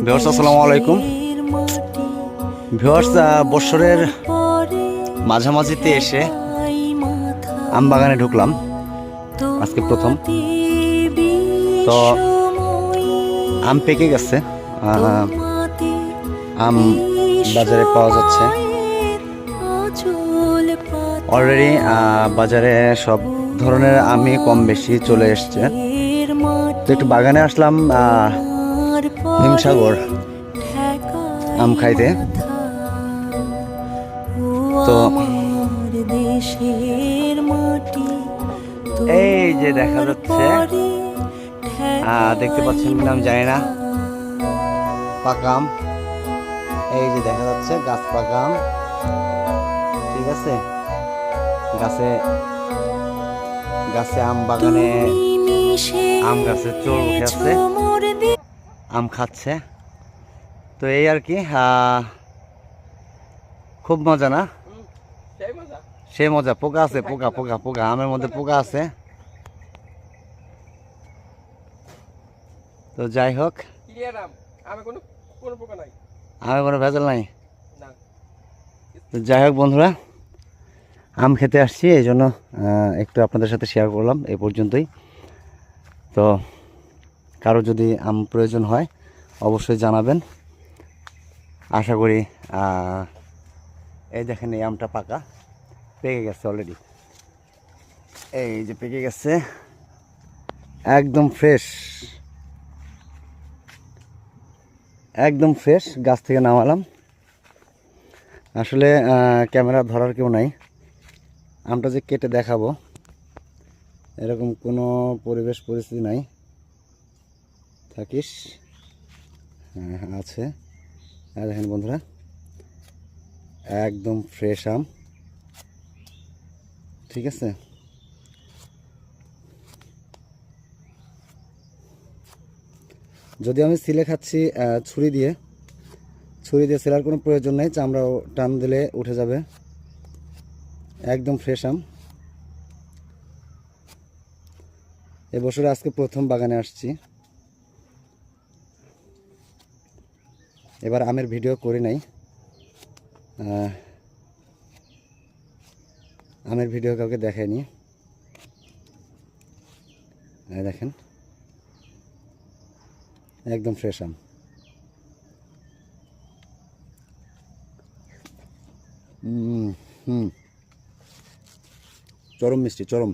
Viewers আসসালামু আলাইকুম। Viewers বছরের মাঝামাঝিতে এসে আম বাগানে ঢুকলাম, আজকে প্রথম। তো আম পেকে গেছে, আম বাজারে পাওয়া যাচ্ছে অলরেডি। বাজারে সব ধরনের আমই কম বেশি চলে এসছে। তো একটু বাগানে আসলাম হিমসাগর আম খাইতে। তো এই যে দেখা যাচ্ছে, দেখতে পাচ্ছেন কিনা আমি জানি না, পাকা আম। এই যে দেখা যাচ্ছে গাছ পাকা আম, ঠিক আছে। গাছে গাছে আম বাগানে আম গাছে চোর উঠে আছে, আম খাচ্ছে। তো এই আর কি, খুব মজা না? সে মজা। পোকা আছে, পোকা পোকা পোকা, আমের মধ্যে পোকা আছে। তো যাই হোক, আমের কোনো ভেজাল নাই। তো যাই হোক বন্ধুরা, আম খেতে আসছি, এই জন্য একটু আপনাদের সাথে শেয়ার করলাম। এই পর্যন্তই। তো কারো যদি আম প্রয়োজন হয় অবশ্যই জানাবেন। আশা করি এই দেখেন, এই আমটা পাকা, পেকে গেছে অলরেডি। এই যে পেকে গেছে, একদম ফ্রেশ, একদম ফ্রেশ, গাছ থেকে নামালাম। আসলে ক্যামেরা ধরার কেউ নাই, আমটা যে কেটে দেখাবো এরকম কোনো পরিবেশ পরিস্থিতি নাই। থাকিস, হ্যাঁ আছে। আর দেখেন বন্ধুরা, একদম ফ্রেশ আম, ঠিক আছে। যদি আমি ছিলে খাচ্ছি ছুরি দিয়ে ছেলার কোনো প্রয়োজন নেই, চামড়াও টান দিলে উঠে যাবে। একদম ফ্রেশ আম। এবছরে আজকে প্রথম বাগানে আসছি। এবার আমের ভিডিও করি নাই, আমের ভিডিও কাউকে দেখাইনি। দেখেন, একদম ফ্রেশ আম। চরম মিষ্টি, চরম।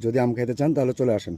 যদি আম খেতে চান তাহলে চলে আসেন।